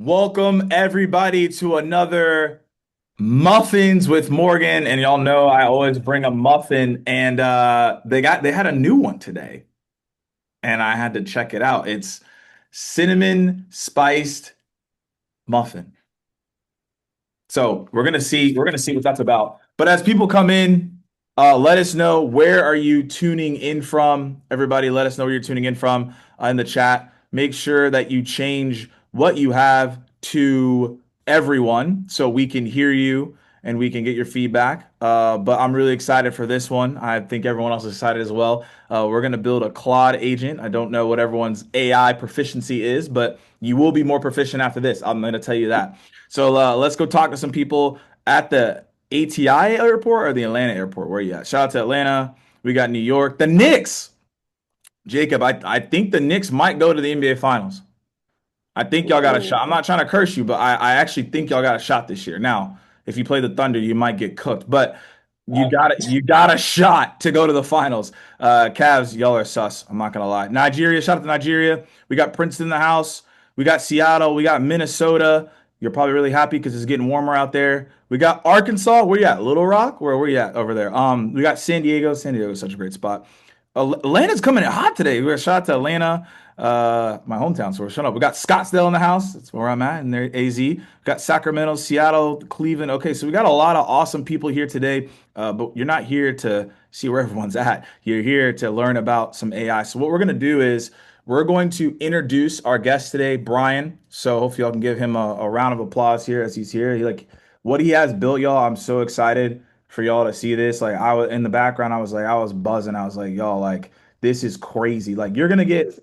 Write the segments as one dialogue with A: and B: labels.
A: Welcome everybody to another Muffins with Morgan. And y'all know I always bring a muffin and they had a new one today and I had to check it out. It's cinnamon spiced muffin. So we're gonna see what that's about. But as people come in, let us know where are you tuning in from. Everybody, let us know where you're tuning in from in the chat. Make sure that you change what you have to everyone so we can hear you and we can get your feedback. But I'm really excited for this one. I think everyone else is excited as well. We're gonna build a Claude agent. I don't know what everyone's AI proficiency is, but you will be more proficient after this. I'm gonna tell you that. So let's go talk to some people at the ATI airport or the Atlanta airport. Where you at? Shout out to Atlanta. We got New York. The Knicks. Jacob, I think the Knicks might go to the NBA Finals. I think y'all got a shot.
B: Ooh,
A: I'm not trying to curse you, but I actually think y'all got a shot this year. Now, if you play the Thunder, you might get cooked, but you got a shot to go to the finals. Cavs, y'all are sus. I'm not gonna lie. Nigeria, shout out to Nigeria. We got Princeton in the house. We got Seattle. We got Minnesota. You're probably really happy because it's getting warmer out there. We got Arkansas. Where you at? Little Rock? Where you at over there? We got San Diego. San Diego is such a great spot. Atlanta's coming in hot today. We got a shout out to Atlanta, my hometown. So we're showing up. We got Scottsdale in the house. That's where I'm at. And there, AZ. We got Sacramento, Seattle, Cleveland. Okay, so we got a lot of awesome people here today. But you're not here to see where everyone's at. You're here to learn about some AI. So what we're gonna do is we're going to introduce our guest today, Brian. So hopefully y'all can give him a round of applause here as he's here. What he has built, y'all. I'm so excited for y'all to see this. Like I was in the background, I was buzzing. I was like, y'all, like this is crazy. Like you're gonna get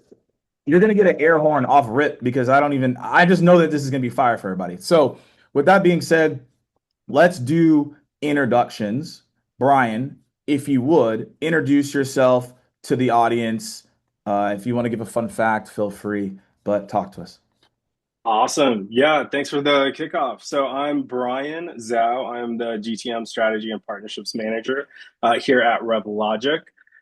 A: an air horn off rip because I just know that this is gonna be fire for everybody. So with that being said, let's do introductions. Brian, if you would introduce yourself to the audience. If you want to give a fun fact, feel free, but talk to us.
B: awesome. Yeah, thanks for the kickoff. So I'm Brian Nzau. I'm the GTM Strategy and Partnerships Manager here at Rev-Logic.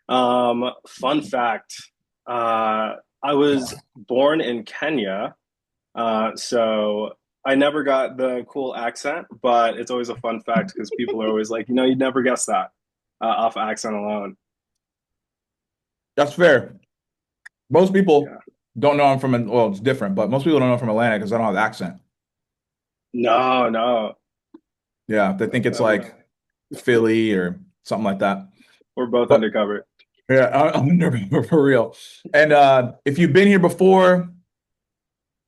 B: Fun fact, I was born in Kenya, so I never got the cool accent, but it's always a fun fact because people are always like, you'd never guess that off accent alone.
A: That's fair. Most people
B: Yeah.
A: don't know I'm from, well, it's different, but most people don't know I'm from Atlanta because I don't have the accent.
B: No, no.
A: Yeah, they think it's
B: Uh,
A: like Philly or something like that.
B: we're both
A: But
B: undercover.
A: yeah, I'm never for real. And if you've been here before,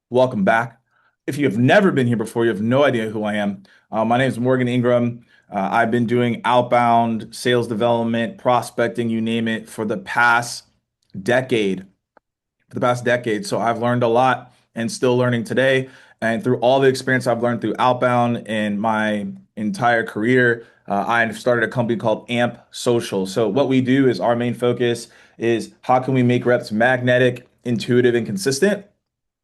A: welcome back. If you have never been here before, you have no idea who I am. My name is Morgan Ingram. I've been doing outbound sales development, prospecting, you name it, decade. For the past decade. So I've learned a lot and still learning today. And through all the experience I've learned through outbound in my entire career, I started a company called Amp Social. So what we do is our main focus is how can we make reps magnetic, intuitive, and consistent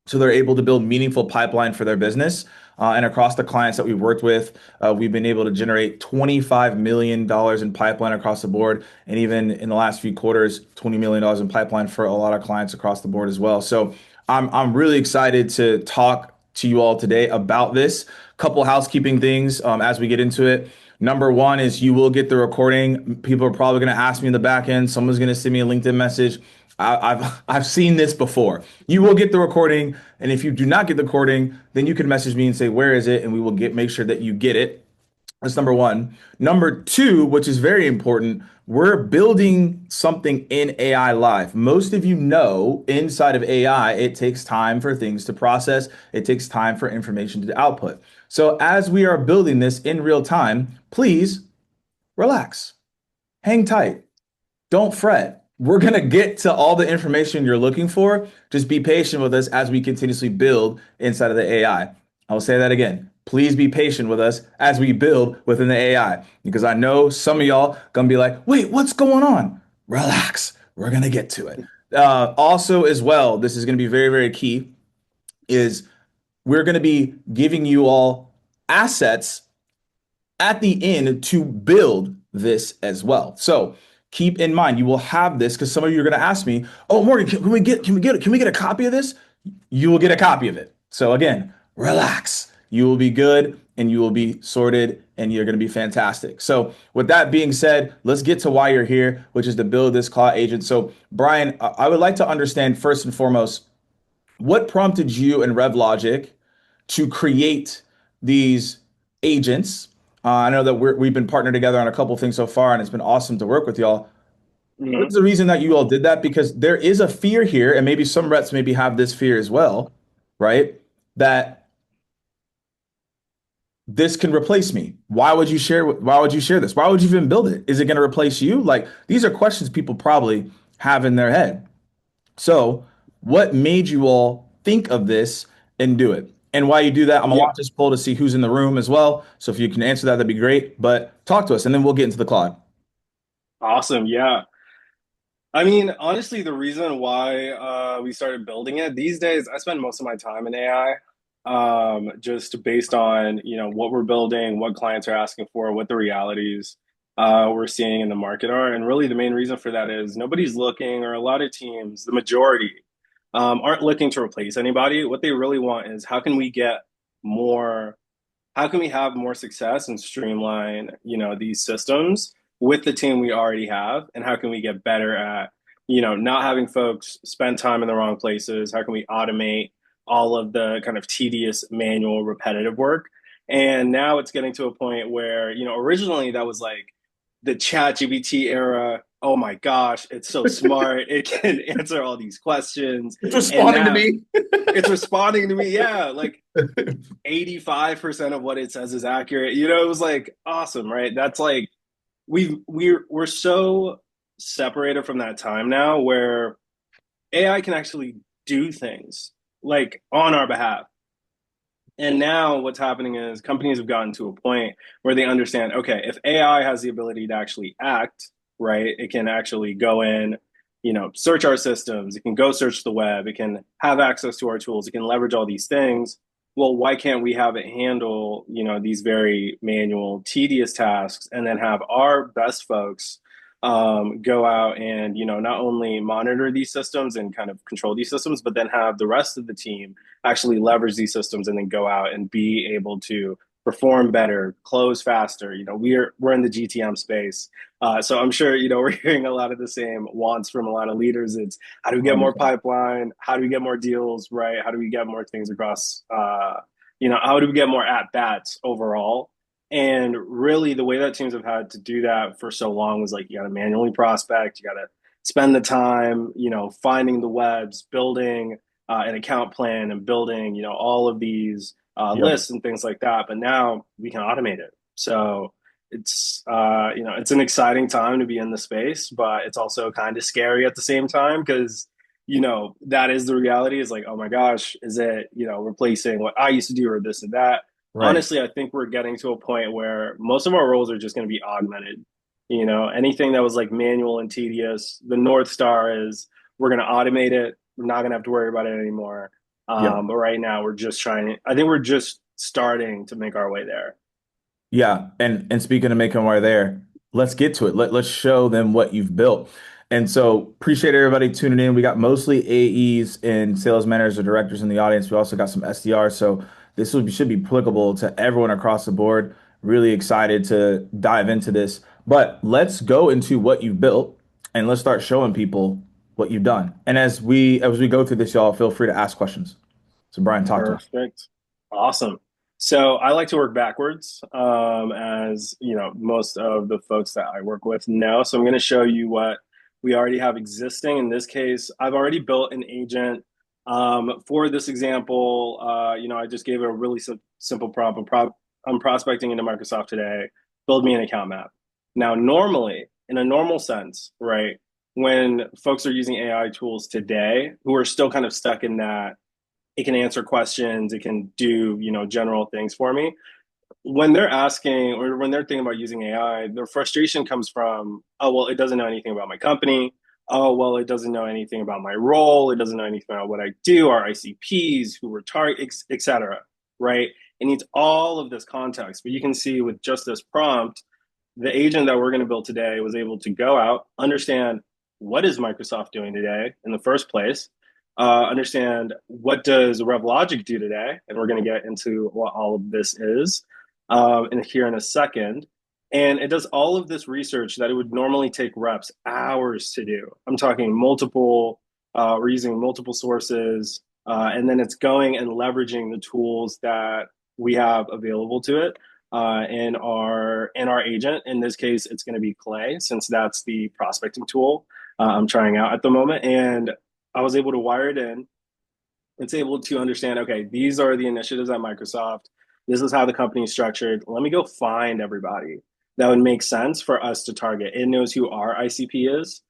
A: so they're able to build meaningful pipeline for their business. And across the clients that we've worked with, we've been able to generate $25 million in pipeline across the board. And even in the last few quarters, $20 million in pipeline for a lot of clients across the board as well. So I'm really excited to talk to you all today about this. Couple housekeeping things as we get into it. Number one is you will get the recording. People are probably going to ask me in the back end. Someone's going to send me a LinkedIn message. I've seen this before. You will get the recording, and if you do not get the recording, then you can message me and say where is it, and we will make sure that you get it. That's number one. Number two, which is very important, we're building something in AI live. Most of you know inside of AI, it takes time for things to process. It takes time for information to output. So as we are building this in real time, please relax, hang tight. Don't fret. We're going to get to all the information you're looking for. Just be patient with us as we continuously build inside of the AI. I'll say that again. Please be patient with us as we build within the AI because I know some of y'all going to be like, wait, what's going on? Relax. We're going to get to it. Also, as well, this is going to be very, very key, is we're going to be giving you all assets at the end to build this as well. So keep in mind, you will have this because some of you are going to ask me, "Oh, Morgan, can we get a copy of this?" You will get a copy of it. So again, relax. You will be good and you will be sorted and you're going to be fantastic. So, with that being said, let's get to why you're here, which is to build this Claude agent. So, Brian, I would like to understand first and foremost what prompted you and Rev-Logic to create these agents. I know that we've been partnered together on a couple things so far, and it's been awesome to work with y'all. What is
B: Mhm.
A: the reason that you all did that? Because there is a fear here, and maybe some reps maybe have this fear as well, right? That this can replace me. Why would you share this? Why would you even build it? Is it going to replace you? Like these are questions people probably have in their head. So, what made you all think of this and do it? And while you do that, I'm gonna
B: Yeah,
A: watch this poll to see who's in the room as well. So if you can answer that, that'd be great. But talk to us, and then we'll get into the Claude.
B: awesome. Yeah. I mean, honestly, the reason why we started building it these days, I spend most of my time in AI, just based on, what we're building, what clients are asking for, what the realities we're seeing in the market are. And really, the main reason for that is nobody's looking, or a lot of teams, the majority, aren't looking to replace anybody. What they really want is more how can we have more success and streamline, these systems with the team we already have? And how can we get better at, not having folks spend time in the wrong places? How can we automate all of the kind of tedious, manual, repetitive work? And now it's getting to a point where, originally that was like the chat GPT era. Oh my gosh, it's so smart. It can answer all these questions.
A: It's
B: And
A: responding to
B: now
A: me.
B: it's responding to me. Yeah. Like 85% of what it says is accurate. It was like awesome, right? That's like we're so separated from that time now where AI can actually do things like on our behalf. And now what's happening is companies have gotten to a point where they understand, okay, if AI has the ability to actually act, right, it can actually go in, search our systems, it can go search the web, it can have access to our tools, it can leverage all these things. Well, why can't we have it handle, these very manual, tedious tasks and then have our best folks go out and, not only monitor these systems and kind of control these systems, but then have the rest of the team actually leverage these systems and then go out and be able to perform better, close faster. We're in the GTM space, so I'm sure we're hearing a lot of the same wants from a lot of leaders. It's how do we get more
A: 100%.
B: pipeline? How do we get more deals? Right? How do we get more things across? How do we get more at bats overall? And really, the way that teams have had to do that for so long was like you got to manually prospect, you got to spend the time, finding the webs, building an account plan and building, all of these
A: Yep.
B: lists and things like that. But now we can automate it. So it's an exciting time to be in the space, but it's also kind of scary at the same time because, that is the reality is like, oh my gosh, is it, replacing what I used to do or this and that?
A: Right.
B: Honestly, I think we're getting to a point where most of our roles are just going to be augmented. Anything that was like manual and tedious, the North Star is we're going to automate it. We're not going to have to worry about it anymore.
A: Yep.
B: But right now, I think we're just starting to make our way there.
A: Yeah, and speaking of making our way there, let's get to it. Let's show them what you've built. And so appreciate everybody tuning in. We got mostly AEs and sales managers or directors in the audience. We also got some SDRs. So should be applicable to everyone across the board. Really excited to dive into this. But let's go into what you've built and let's start showing people what you've done. And as we go through this, y'all feel free to ask questions. So Brian, talk to us.
B: Perfect. Awesome. So I like to work backwards, as most of the folks that I work with know. So I'm going to show you what we already have existing. In this case, I've already built an agent. For this example, I just gave it a really simple prompt. I'm prospecting into Microsoft today. Build me an account map. Now, normally, in a normal sense, right, when folks are using AI tools today, who are still kind of stuck in that it can answer questions, it can do, general things for me. When they're asking or when they're thinking about using AI, their frustration comes from, oh, well, it doesn't know anything about my company. Oh, well, it doesn't know anything about my role. It doesn't know anything about what I do, our ICPs, who we're targeting, et cetera. Right? It needs all of this context. But you can see with just this prompt, the agent that we're going to build today was able to go out, understand what is Microsoft doing today in the first place, understand what does Rev-Logic do today, and we're going to get into what all of this is in here in a second. And it does all of this research that it would normally take reps hours to do. I'm talking multiple, we're using multiple sources, and then it's going and leveraging the tools that we have available to it in our agent. In this case, it's going to be Clay, since that's the prospecting tool I'm trying out at the moment. And I was able to wire it in. It's able to understand, okay, these are the initiatives at Microsoft. This is how the company is structured. Let me go find everybody that would make sense for us to target. It knows who our ICP is.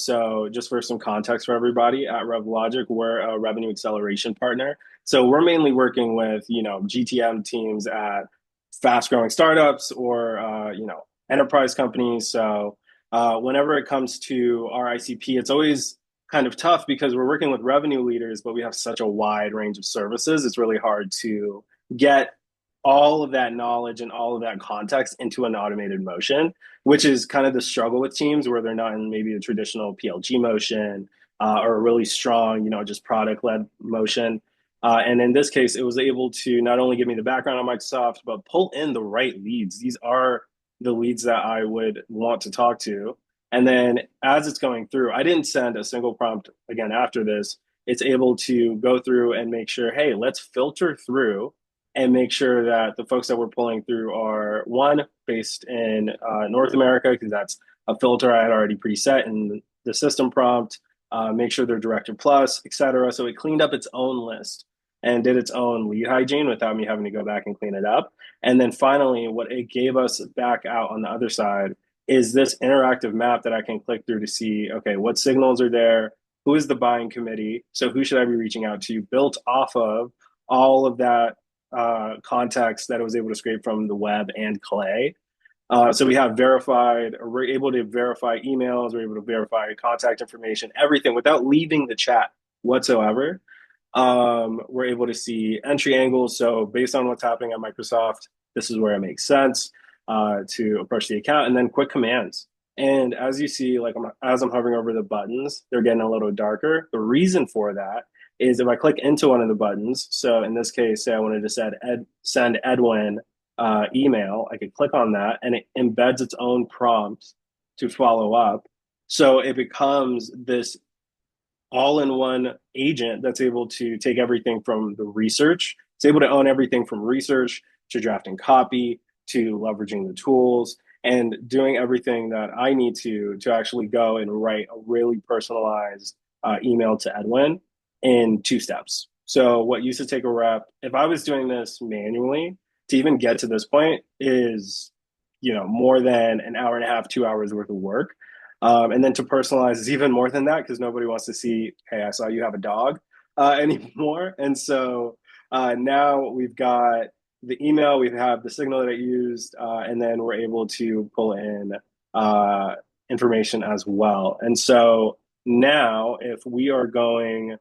B: So just for some context for everybody, at Rev-Logic, we're a revenue acceleration partner. So we're mainly working with, GTM teams at fast growing startups or, enterprise companies. So whenever it comes to our ICP, it's always kind of tough because we're working with revenue leaders, but we have such a wide range of services. It's really hard to get all of that knowledge and all of that context into an automated motion, which is kind of the struggle with teams where they're not in maybe a traditional PLG motion or a really strong, just product led motion. And in this case, it was able to not only give me the background on Microsoft, but pull in the right leads. These are the leads that I would want to talk to. And then as it's going through, I didn't send a single prompt again after this. It's able to go through and make sure, hey, let's filter through and make sure that the folks that we're pulling through are one, based in North America, because that's a filter I had already preset in the system prompt, make sure they're Director Plus, et cetera. So it cleaned up its own list and did its own lead hygiene without me having to go back and clean it up. And then finally, what it gave us back out on the other side is this interactive map that I can click through to see, okay, what signals are there? Who is the buying committee? So who should I be reaching out to? Built off of all of that context that I was able to scrape from the web and Clay. So we have verified, or we're able to verify emails, we're able to verify contact information, everything without leaving the chat whatsoever. We're able to see entry angles. So based on what's happening at Microsoft, this is where it makes sense to approach the account, and then quick commands. And as you see, like as I'm hovering over the buttons, they're getting a little darker. The reason for that is if I click into one of the buttons, so in this case, say I wanted to send Edwin email, I could click on that and it embeds its own prompt to follow up. So it becomes this all-in-one agent that's able to take everything from the research. It's able to own everything from research to drafting copy to leveraging the tools and doing everything that I need to actually go and write a really personalized email to Edwin in 2 steps. So what used to take a rep, if I was doing this manually, to even get to this point is, more than an hour and a half, 2 hours worth of work. And then to personalize is even more than that because nobody wants to see, hey, I saw you have a dog anymore. And so now we've got the email, we have the signal that it used, and then we're able to pull in information as well. And so now if we are going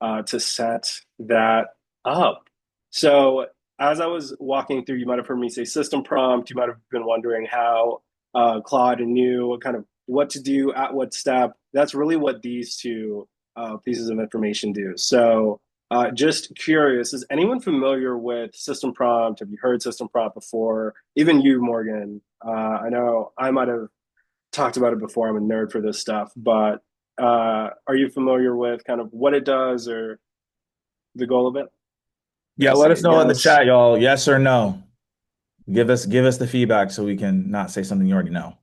B: to set that up. So as I was walking through, you might have heard me say system prompt. You might have been wondering how Claude knew what kind of what to do at what step. That's really what these two pieces of information do. So just curious, is anyone familiar with system prompt? Have you heard system prompt before? Even you, Morgan. I know I might have talked about it before. I'm a nerd for this stuff, but are you familiar with kind of what it does or the goal of it?
A: Yeah,
B: Just
A: let
B: say
A: us know in the
B: yes.
A: chat, y'all. Yes or no. Give us the feedback so we can not say something you already know.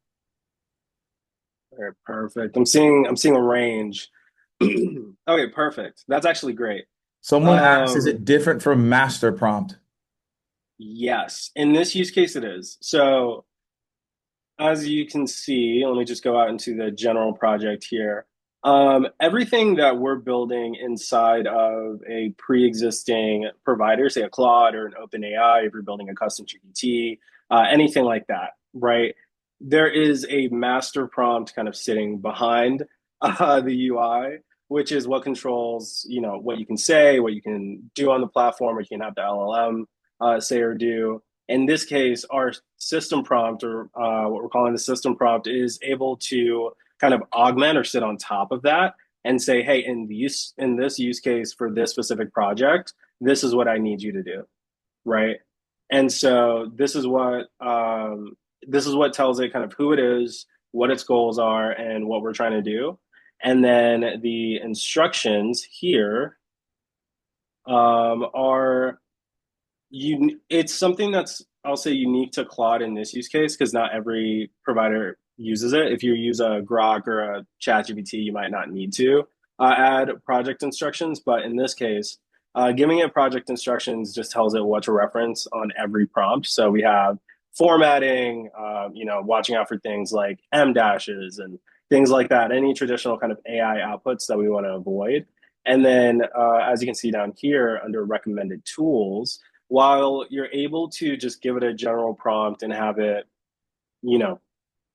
B: All right, perfect. I'm seeing a range. Okay, perfect. That's actually great.
A: Someone asked, is
B: Um,
A: it different from master prompt?
B: yes, in this use case, it is. So as you can see, let me just go out into the general project here. Everything that we're building inside of a pre-existing provider, say a Claude or an OpenAI, if you're building a custom GPT, anything like that, right? There is a master prompt kind of sitting behind the UI, which is what controls, what you can say, what you can do on the platform, what you can have the LLM say or do. In this case, our system prompt, or what we're calling the system prompt, is able to kind of augment or sit on top of that and say, hey, in this use case for this specific project, this is what I need you to do, right? And so this is what tells it kind of who it is, what its goals are, and what we're trying to do. And then the instructions here are it's something that's, I'll say, unique to Claude in this use case because not every provider uses it. If you use a Grok or a ChatGPT, you might not need to add project instructions. But in this case, giving it project instructions just tells it what to reference on every prompt. So we have formatting, watching out for things like M dashes and things like that, any traditional kind of AI outputs that we want to avoid. And then, as you can see down here under recommended tools, while you're able to just give it a general prompt and have it, you know,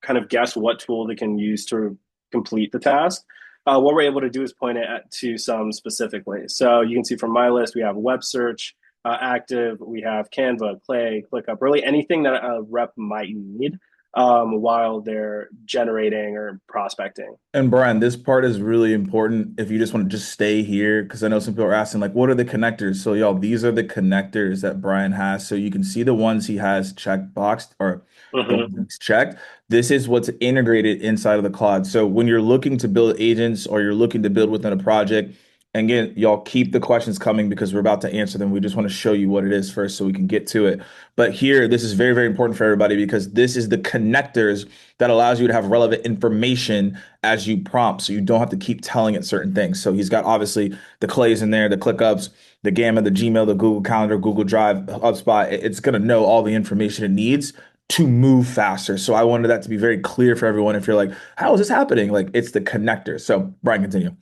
B: kind of guess what tool they can use to complete the task, what we're able to do is point it to some specific ways. So you can see from my list, we have web search, active, we have Canva, Clay, ClickUp, really anything that a rep might need while they're generating or prospecting.
A: And Brian, this part is really important if you just want to just stay here, because I know some people are asking, like, what are the connectors? So, y'all, these are the connectors that Brian has. So you can see the ones he has checked boxed or the
B: Mm-hmm.
A: ones he's checked. This is what's integrated inside of the cloud. So when you're looking to build agents or you're looking to build within a project, and again, y'all keep the questions coming because we're about to answer them. We just want to show you what it is first so we can get to it. But here, this is very, very important for everybody because this is the connectors that allows you to have relevant information as you prompt. So you don't have to keep telling it certain things. So he's got obviously the Clays in there, the ClickUps, the Gamma, the Gmail, the Google Calendar, Google Drive, HubSpot. It's going to know all the information it needs to move faster. So I wanted that to be very clear for everyone. If you're like, how is this happening? Like it's the connector. So Brian, continue.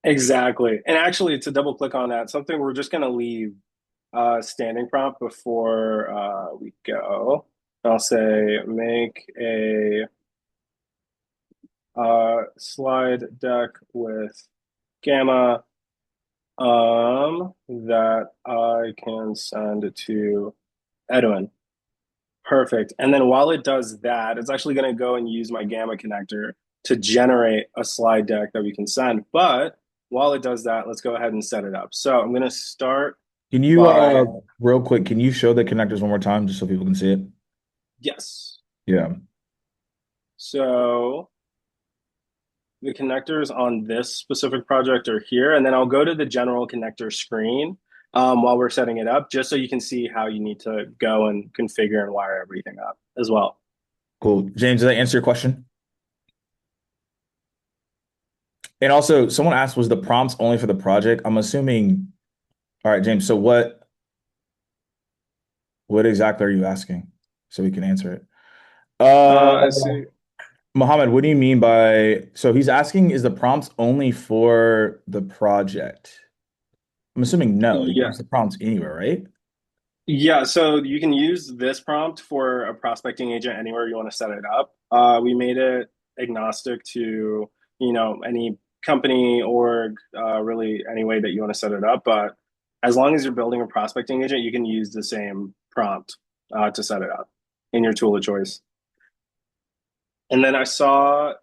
B: Exactly. And actually, to double click on that, something we're just going to leave standing prompt before we go. I'll say make a slide deck with Gamma that I can send to Edwin. Perfect. And then while it does that, it's actually going to go and use my Gamma connector to generate a slide deck that we can send. But while it does that, let's go ahead and set it up. So I'm going to start
A: Can you,
B: by
A: real quick, can you show the connectors one more time just so people can see it?
B: yes.
A: Yeah.
B: So the connectors on this specific project are here, and then I'll go to the general connector screen while we're setting it up, just so you can see how you need to go and configure and wire everything up as well.
A: Cool. James, did I answer your question? And also, someone asked, was the prompts only for the project? I'm assuming. All right, James. So what exactly are you asking? So we can answer it.
B: I see.
A: Mohammed, what do you mean by, so he's asking, is the prompts only for the project? I'm assuming no. You can
B: Yeah.
A: use the prompts anywhere, right?
B: Yeah, so you can use this prompt for a prospecting agent anywhere you want to set it up. We made it agnostic to, any company org, really any way that you want to set it up. But as long as you're building a prospecting agent, you can use the same prompt to set it up in your tool of choice. And then I saw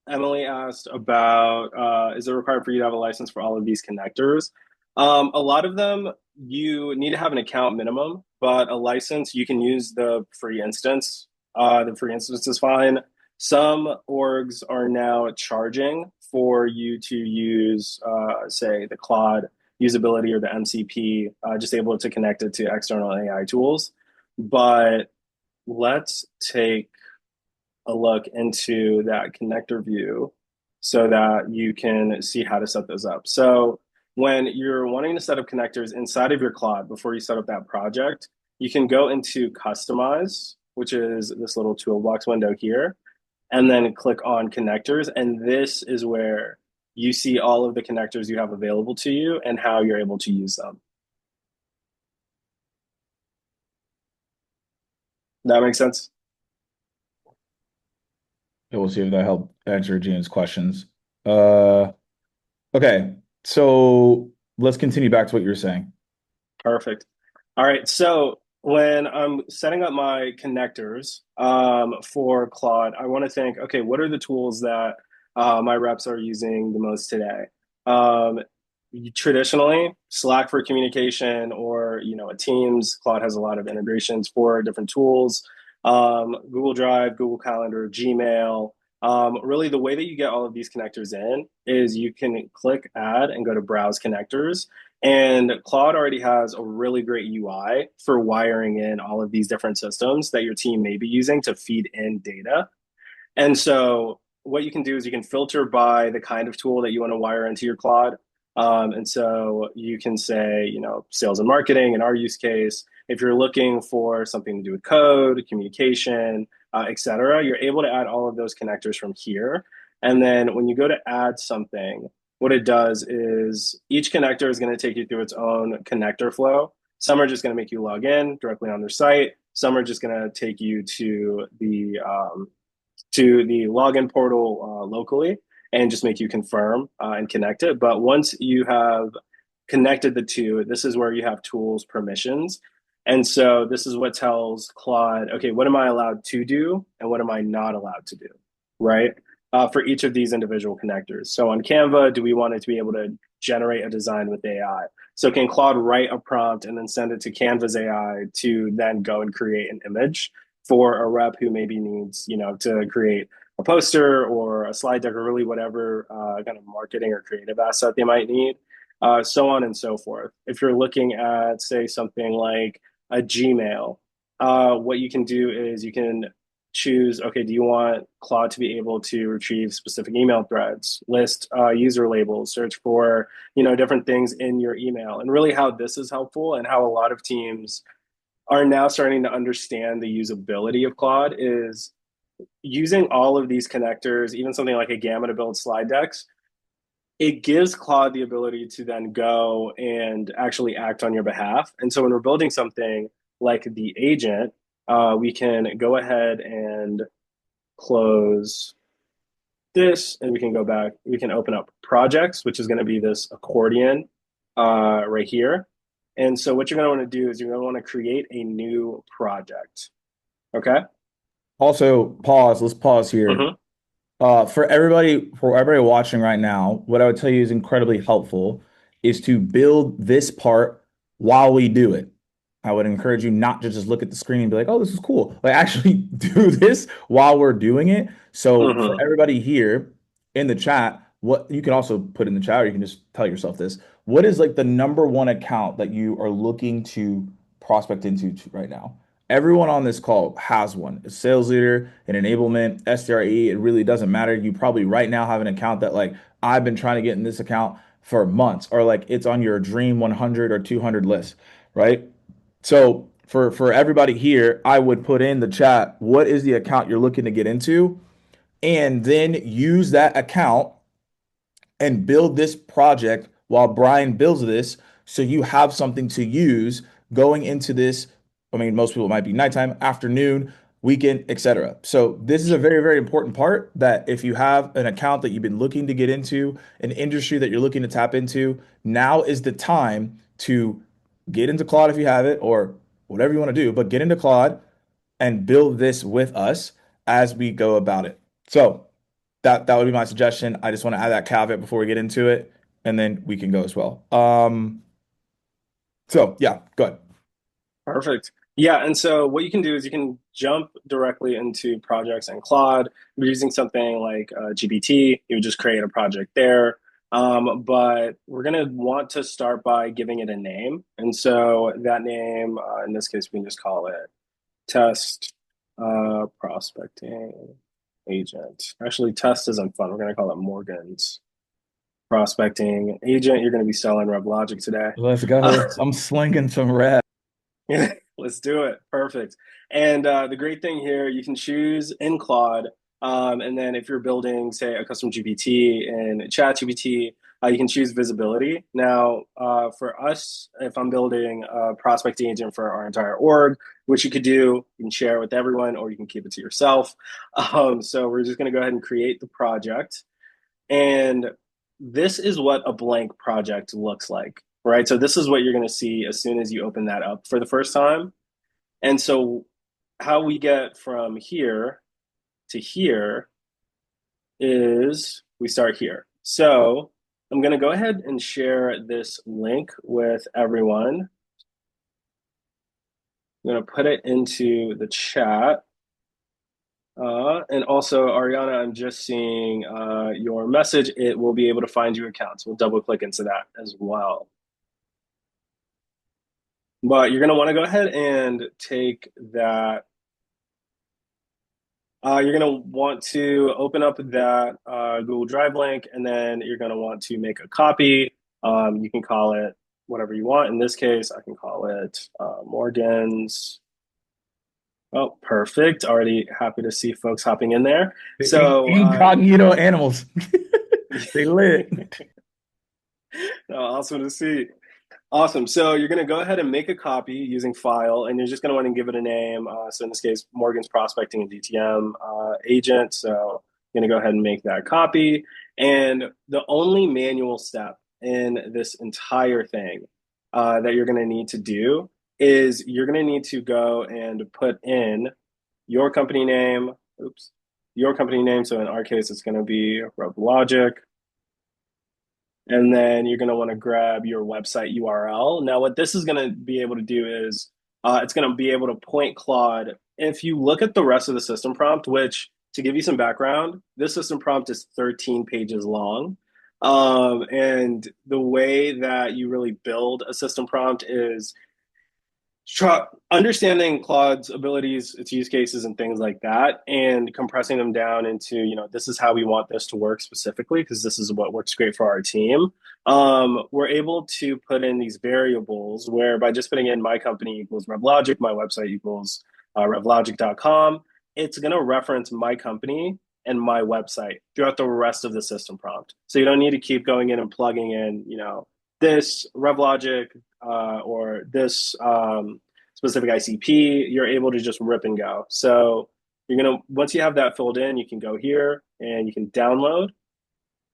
B: Emily asked about is it required for you to have a license for all of these connectors? A lot of them you need to have an account minimum, but a license you can use the free instance. The free instance is fine. Some orgs are now charging for you to use, say, the Claude usability or the MCP, just able to connect it to external AI tools. But let's take a look into that connector view so that you can see how to set those up. So when you're wanting to set up connectors inside of your Claude before you set up that project, you can go into customize, which is this little toolbox window here, and then click on connectors. And this is where you see all of the connectors you have available to you and how you're able to use them. That makes sense?
A: And we'll see if that helped answer James' questions. Uh, okay. So let's continue back to what you were saying.
B: Perfect. All right. So when I'm setting up my connectors for Claude, I want to think, okay, what are the tools that my reps are using the most today. Um, Traditionally, Slack for communication, or a Teams. Claude has a lot of integrations for different tools. Google Drive, Google Calendar, Gmail. Really, the way that you get all of these connectors in is you can click Add and go to Browse Connectors. And Claude already has a really great UI for wiring in all of these different systems that your team may be using to feed in data. And so what you can do is you can filter by the kind of tool that you want to wire into your Claude. And so you can say, sales and marketing in our use case, if you're looking for something to do with code, communication, et cetera, you're able to add all of those connectors from here. And then when you go to add something, what it does is each connector is going to take you through its own connector flow. Some are just going to make you log in directly on their site. Some are just going to take you to the login portal locally and just make you confirm and connect it. But once you have connected the two, this is where you have tools permissions. And so this is what tells Claude, okay, what am I allowed to do and what am I not allowed to do, right? For each of these individual connectors. So on Canva, do we want it to be able to generate a design with AI? So can Claude write a prompt and then send it to Canva's AI to then go and create an image for a rep who maybe needs, to create a poster or a slide deck or really whatever kind of marketing or creative asset they might need, so on and so forth. If you're looking at, say, something like a Gmail, what you can do is you can choose, okay, do you want Claude to be able to retrieve specific email threads, list user labels, search for, different things in your email, and really how this is helpful and how a lot of teams are now starting to understand the usability of Claude is using all of these connectors, even something like a Gamma to build slide decks. It gives Claude the ability to then go and actually act on your behalf. And so when we're building something like the agent, we can go ahead and close this, and we can go back. We can open up projects, which is going to be this accordion right here. And so what you're going to want to do is you're going to want to create a new project. Okay.
A: Also, pause. Let's pause here.
B: Mm-hmm.
A: For everybody watching right now, what I would tell you is incredibly helpful is to build this part while we do it. I would encourage you not to just look at the screen and be like, "Oh, this is cool." Like actually do this while we're doing it. So for
B: Mm-hmm.
A: everybody here in the chat, what you can also put in the chat, or you can just tell yourself this. What is like the number one account that you are looking to prospect into right now? Everyone on this call has one. A sales leader, an enablement, SDRE, it really doesn't matter. You probably right now have an account that like I've been trying to get in this account for months, or like it's on your dream 100 or 200 list, right? So for everybody here, I would put in the chat, what is the account you're looking to get into? And then use that account and build this project while Brian builds this so you have something to use going into this. I mean, most people might be nighttime, afternoon, weekend, etc. So this is a very, very important part that if you have an account that you've been looking to get into, an industry that you're looking to tap into, now is the time to get into Claude if you have it or whatever you want to do, but get into Claude and build this with us as we go about it. So that would be my suggestion. I just want to add that caveat before we get into it, and then we can go as well. So yeah, good.
B: Perfect. Yeah, and so what you can do is you can jump directly into projects in Claude. We're using something like GPT. You would just create a project there. But we're going to want to start by giving it a name. And so that name, in this case, we can just call it test prospecting agent. Actually, test isn't fun. We're going to call it Morgan's prospecting agent. You're going to be selling Rev-Logic today.
A: Let's go. I'm slinging some red.
B: Let's do it. Perfect. And the great thing here, you can choose in Claude. And then if you're building, say, a custom GPT in ChatGPT, you can choose visibility. Now, for us, if I'm building a prospecting agent for our entire org, which you could do, you can share it with everyone or you can keep it to yourself. So we're just going to go ahead and create the project. And this is what a blank project looks like, right? So this is what you're going to see as soon as you open that up for the first time. And so how we get from here to here is we start here. So I'm going to go ahead and share this link with everyone. I'm going to put it into the chat. And also, Ariana, I'm just seeing your message. It will be able to find your accounts. We'll double click into that as well. But you're going to want to go ahead and take that. You're going to want to open up that Google Drive link, and then you're going to want to make a copy. You can call it whatever you want. In this case, I can call it Morgan's. Oh, perfect. Already happy to see folks hopping in there. So,
A: Incognito animals. They lit.
B: awesome to see. Awesome. So you're going to go ahead and make a copy using file, and you're just going to want to give it a name. So in this case, Morgan's Prospecting and DTM agent. So I'm going to go ahead and make that copy. And the only manual step in this entire thing that you're going to need to do is you're going to need to go and put in your company name. Oops. Your company name. So in our case, it's going to be Rev-Logic. And then you're going to want to grab your website URL. Now, what this is going to be able to do is it's going to be able to point Claude. If you look at the rest of the system prompt, which to give you some background, this system prompt is 13 pages long. And the way that you really build a system prompt is understanding Claude's abilities, its use cases, and things like that, and compressing them down into, this is how we want this to work specifically, because this is what works great for our team. We're able to put in these variables where by just putting in my company equals Rev-Logic, my website equals revlogic.com, it's going to reference my company and my website throughout the rest of the system prompt. So you don't need to keep going in and plugging in, this Rev-Logic or this specific ICP, you're able to just rip and go. So once you have that filled in, you can go here and you can download.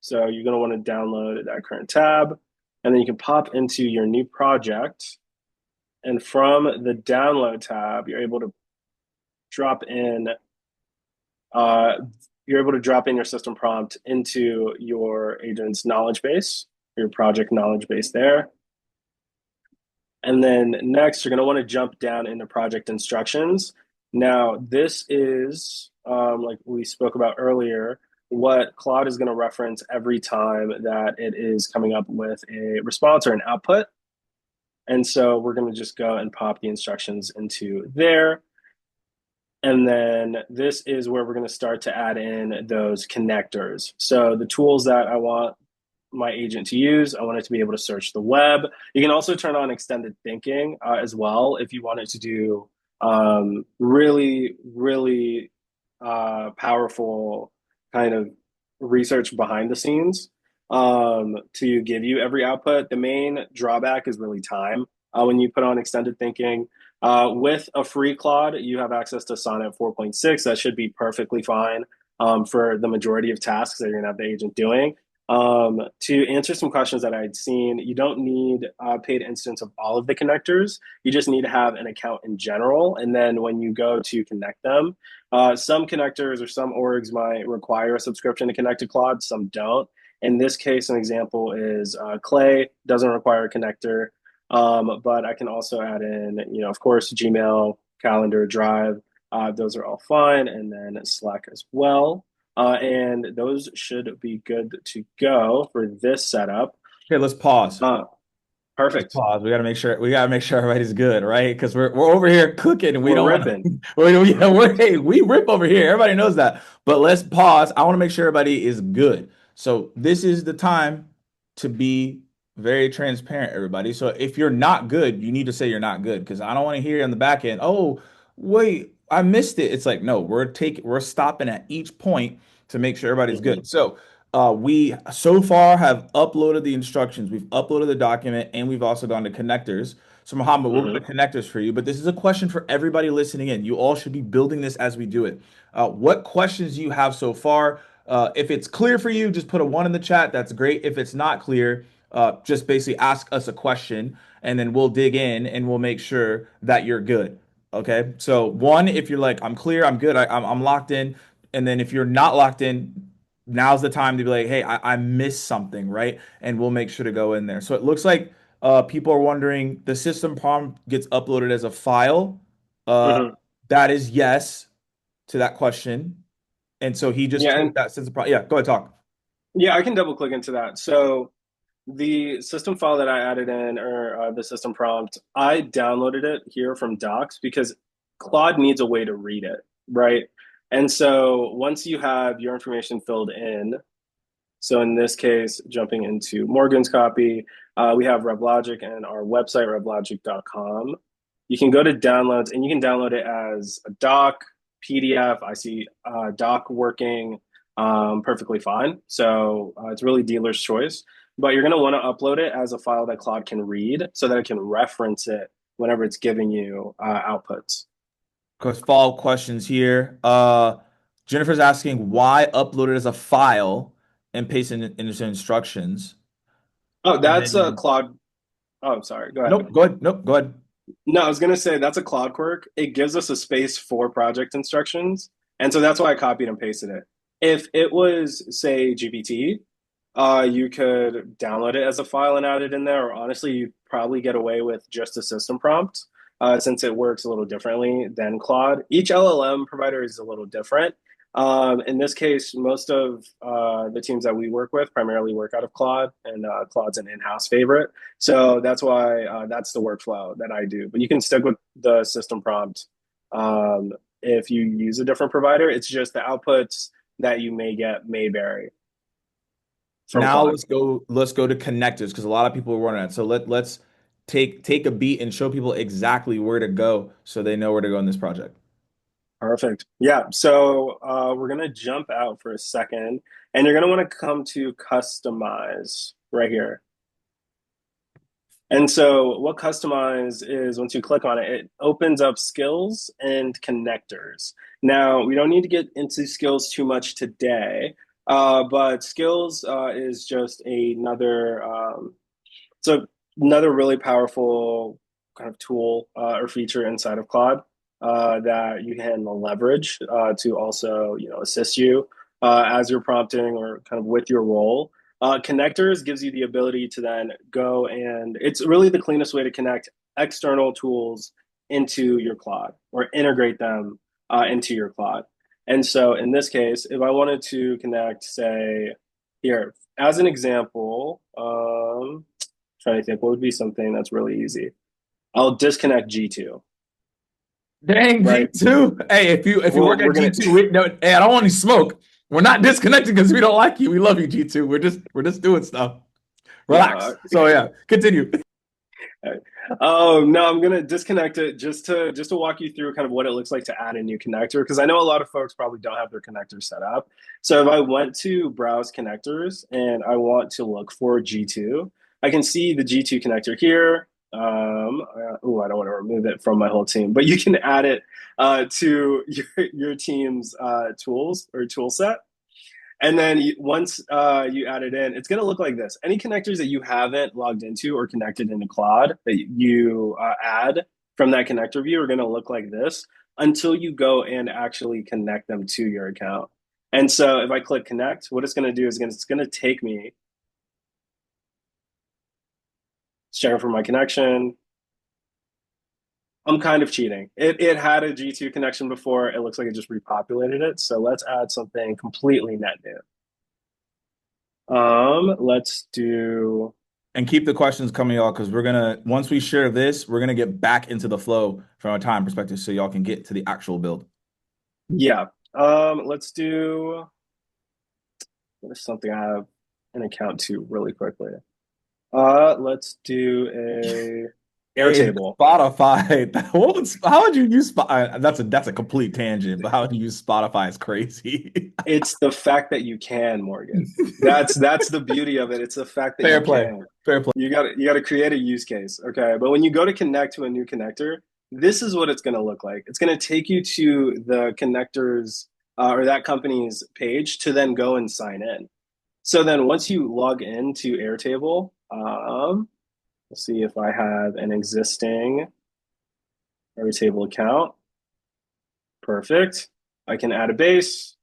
B: So you're going to want to download that current tab, and then you can pop into your new project. And from the download tab, you're able to drop in your system prompt into your agent's knowledge base, your project knowledge base there. And then next, you're going to want to jump down into project instructions. Now, this is, like we spoke about earlier, what Claude is going to reference every time that it is coming up with a response or an output. And so we're going to just go and pop the instructions into there. And then this is where we're going to start to add in those connectors. So the tools that I want my agent to use, I want it to be able to search the web. You can also turn on extended thinking as well if you want it to do really, really powerful kind of research behind the scenes to give you every output. The main drawback is really time when you put on extended thinking. With a free Claude, you have access to Sonnet 4.6. That should be perfectly fine for the majority of tasks that you're going to have the agent doing. To answer some questions that I'd seen, you don't need a paid instance of all of the connectors. You just need to have an account in general. And then when you go to connect them, some connectors or some orgs might require a subscription to connect to Claude, some don't. In this case, an example is Clay doesn't require a connector, but I can also add in, of course, Gmail, Calendar, Drive. Those are all fine. And then Slack as well. And those should be good to go for this setup.
A: Okay, let's pause. Let's
B: Perfect.
A: pause. We gotta make sure everybody's good, right? Because we're over here cooking and we
B: We're
A: don't want
B: ripping.
A: to hey, we rip over here. Everybody knows that. But let's pause. I want to make sure everybody is good. So this is the time to be very transparent, everybody. So if you're not good, you need to say you're not good because I don't want to hear on the back end, oh, wait, I missed it. It's like, no, we're stopping at each point to make sure everybody's
B: Mm-hmm.
A: good. So we so far have uploaded the instructions, we've uploaded the document, and we've also gone to connectors. So, Muhammad, we'll go to
B: Mm-hmm.
A: connectors for you, but this is a question for everybody listening in. You all should be building this as we do it. What questions do you have so far? If it's clear for you, just put a one in the chat. That's great. If it's not clear, just basically ask us a question, and then we'll dig in and we'll make sure that you're good. Okay. So, one, if you're like, I'm clear, I'm good, I'm locked in. And then if you're not locked in, now's the time to be like, hey, I missed something, right? And we'll make sure to go in there. So it looks like people are wondering the system prompt gets uploaded as a file. Uh,
B: Hmm.
A: that is yes to that question. And so he just
B: Yeah,
A: took
B: and
A: that system prompt. Yeah, go ahead, talk.
B: yeah, I can double click into that. So the system file that I added in, or the system prompt, I downloaded it here from Docs because Claude needs a way to read it, right? And so once you have your information filled in, so in this case, jumping into Morgan's copy, we have Rev-Logic and our website, revlogic.com. You can go to downloads and you can download it as a doc, PDF. I see doc working perfectly fine. So it's really dealer's choice. But you're going to want to upload it as a file that Claude can read so that it can reference it whenever it's giving you outputs.
A: Because follow questions here. Jennifer's asking why upload it as a file and paste in into instructions.
B: Oh,
A: And
B: that's
A: then,
B: Claude. Oh, sorry. Go ahead.
A: nope, go ahead. Nope, go ahead.
B: No, I was gonna say that's a Cloud quirk. It gives us a space for project instructions, and so that's why I copied and pasted it. If it was, say, GPT, you could download it as a file and add it in there, or honestly, you probably get away with just a system prompt, since it works a little differently than Claude. Each LLM provider is a little different. In this case, most of the teams that we work with primarily work out of Claude, and Claude's an in-house favorite. So that's why that's the workflow that I do. But you can stick with the system prompt if you use a different provider. It's just the outputs that you may get may vary from
A: Now
B: Claude.
A: let's go to connectors because a lot of people are running that. So let's take a beat and show people exactly where to go so they know where to go in this project.
B: Perfect. Yeah. So we're going to jump out for a second and you're going to want to come to customize right here. And so what customize is once you click on it, it opens up skills and connectors. Now, we don't need to get into skills too much today, but skills is just so another really powerful kind of tool or feature inside of Claude that you can leverage to also assist you as you're prompting or kind of with your role. Connectors gives you the ability to then go and it's really the cleanest way to connect external tools into your Claude or integrate them into your Claude. And so in this case, if I wanted to connect, say, here, as an example, trying to think what would be something that's really easy. I'll disconnect G2,
A: Dang,
B: right?
A: G2. Hey, if you
B: Well,
A: work
B: we're
A: at
B: gonna
A: G2, no, hey, I don't want any smoke. We're not disconnecting because we don't like you. We love you, G2. We're just doing stuff.
B: yeah.
A: Relax. So yeah, continue.
B: Oh no, I'm gonna disconnect it just to walk you through kind of what it looks like to add a new connector because I know a lot of folks probably don't have their connectors set up. So if I went to browse connectors and I want to look for G2, I can see the G2 connector here. I don't want to remove it from my whole team, but you can add it to your team's tools or tool set. And then once you add it in, it's going to look like this. Any connectors that you haven't logged into or connected into Claude that you add from that connector view are going to look like this until you go and actually connect them to your account. And so if I click connect, what it's going to do is it's going to take me, checking for my connection. I'm kind of cheating. It had a G2 connection before. It looks like it just repopulated it. So let's add something completely net new. Let's do
A: And keep the questions coming, y'all, because we're gonna once we share this, we're gonna get back into the flow from a time perspective, so y'all can get to the actual build.
B: yeah. Let's do what is something I have an account to really quickly. Let's do a
A: Hey,
B: Airtable.
A: Spotify. How would you use Spotify? That's a complete tangent, but how would you use Spotify is crazy.
B: It's the fact that you can, Morgan. That's the beauty of it. It's the fact that
A: Fair
B: you
A: play.
B: can.
A: Fair play.
B: You got to create a use case, okay? But when you go to connect to a new connector, this is what it's going to look like. It's going to take you to the connectors or that company's page to then go and sign in. So then once you log into Airtable, let's see if I have an existing Airtable account. Perfect. I can add a base.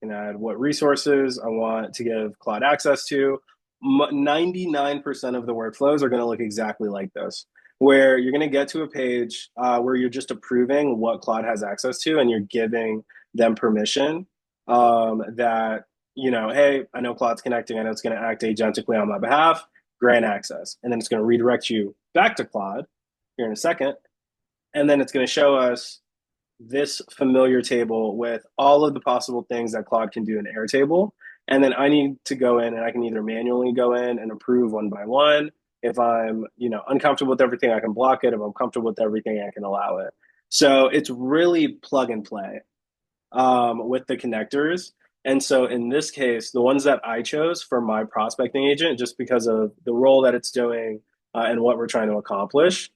B: can add what resources I want to give Claude access to. 99% of the workflows are going to look exactly like this, where you're going to get to a page where you're just approving what Claude has access to, and you're giving them permission that, hey, I know Claude's connecting. I know it's going to act agentically on my behalf. Grant access. And then it's going to redirect you back to Claude here in a second. And then it's going to show us this familiar table with all of the possible things that Claude can do in Airtable. And then I need to go in and I can either manually go in and approve one by one. If I'm, uncomfortable with everything, I can block it. If I'm comfortable with everything, I can allow it. So it's really plug and play with the connectors. And so in this case, the ones that I chose for my prospecting agent, just because of the role that it's doing and what we're trying to accomplish,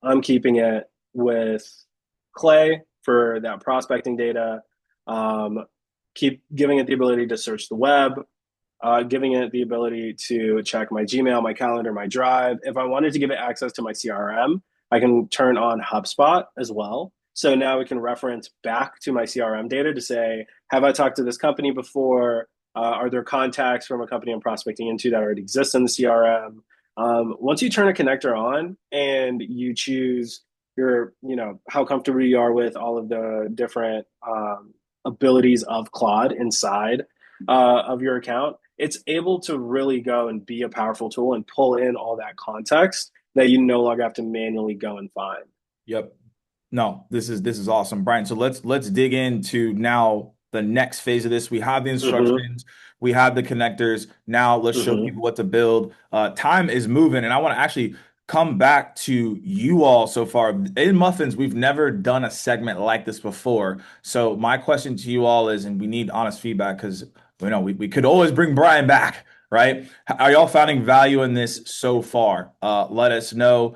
B: I'm keeping it with Clay for that prospecting data. Keep giving it the ability to search the web, giving it the ability to check my Gmail, my calendar, my Drive. If I wanted to give it access to my CRM, I can turn on HubSpot as well. So now we can reference back to my CRM data to say, have I talked to this company before? Are there contacts from a company I'm prospecting into that already exist in the CRM? Once you turn a connector on and you choose how comfortable you are with all of the different abilities of Claude inside of your account, it's able to really go and be a powerful tool and pull in all that context that you no longer have to manually go and find.
A: Yep. No, this is awesome, Brian. So let's dig into now the next phase of this. We have the
B: Mm-hmm.
A: instructions, we have the connectors. Now let's show
B: Mm-hmm.
A: people what to build. Time is moving, and I want to actually come back to you all so far. In Muffins, we've never done a segment like this before. So my question to you all is, and we need honest feedback because we could always bring Brian back, right? Are y'all finding value in this so far? Let us know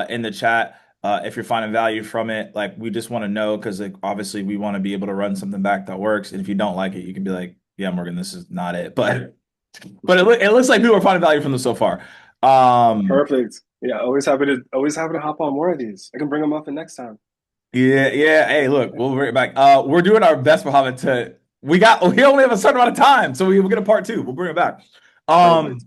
A: in the chat if you're finding value from it. Like, we just want to know because, like, obviously we want to be able to run something back that works. And if you don't like it, you can be like, yeah, Morgan, this is not it. But it looks like people are finding value from this so far. Um,
B: Perfect. Yeah, always happy to hop on more of these. I can bring them up in next time.
A: yeah, yeah. Hey, look, we'll bring it back. We're doing our best, Mohammed, to we only have a certain amount of time, so we'll get a part two. We'll bring it back.
B: Perfect.
A: Um,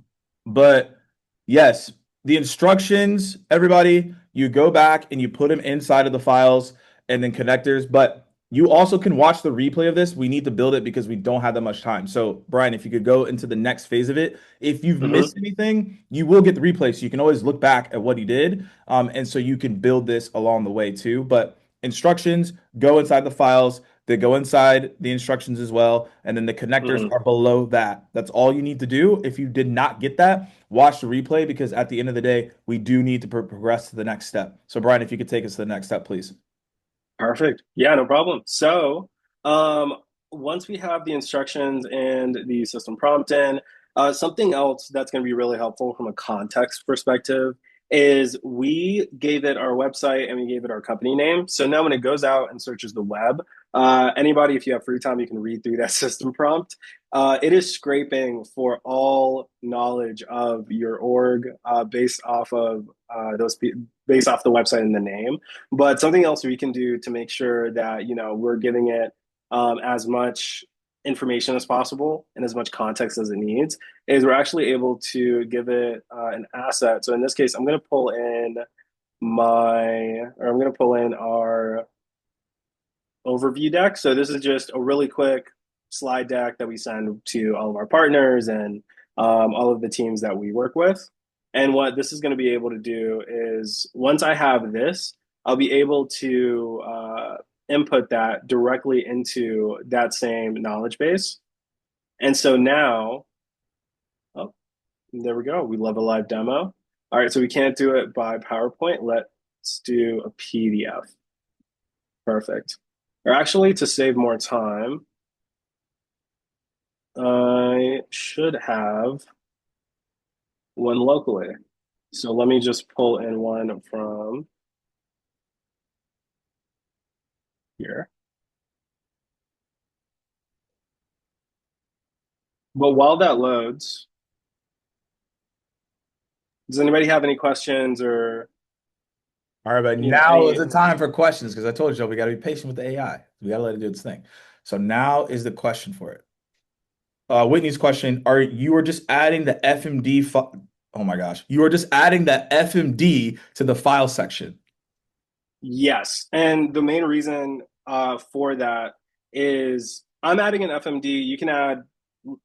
A: but yes, the instructions, everybody, you go back and you put them inside of the files and then connectors. But you also can watch the replay of this. We need to build it because we don't have that much time. So, Brian, if you could go into the next phase of it, if you've
B: Mm-hmm.
A: missed anything, you will get the replay. So you can always look back at what he did. And so you can build this along the way too. But instructions go inside the files. They go inside the instructions as well. And then the connectors
B: Mm-hmm.
A: are below that. That's all you need to do. If you did not get that, watch the replay because at the end of the day, we do need to progress to the next step. So, Brian, if you could take us to the next step, please.
B: Perfect. Yeah, no problem. So, um, once we have the instructions and the system prompt in, something else that's going to be really helpful from a context perspective is we gave it our website and we gave it our company name. So now when it goes out and searches the web, anybody, if you have free time, you can read through that system prompt. It is scraping for all knowledge of your org based off of based off the website and the name. But something else we can do to make sure that we're giving it as much information as possible and as much context as it needs is we're actually able to give it an asset. So in this case, I'm going to pull in our overview deck. So this is just a really quick slide deck that we send to all of our partners and all of the teams that we work with. And what this is going to be able to do is once I have this, I'll be able to input that directly into that same knowledge base. And so now, oh, there we go. We love a live demo. All right, so we can't do it by PowerPoint. Let's do a PDF. Perfect. Or actually, to save more time, I should have one locally. So let me just pull in one from here. But while that loads, does anybody have any questions or
A: All right, but now is
B: any?
A: the time for questions because I told you we got to be patient with the AI. We got to let it do its thing. So now is the question for it. Whitney's question, are you are just adding the FMD oh my gosh. You are just adding that FMD to the file section.
B: Yes, and the main reason for that is I'm adding an FMD. You can add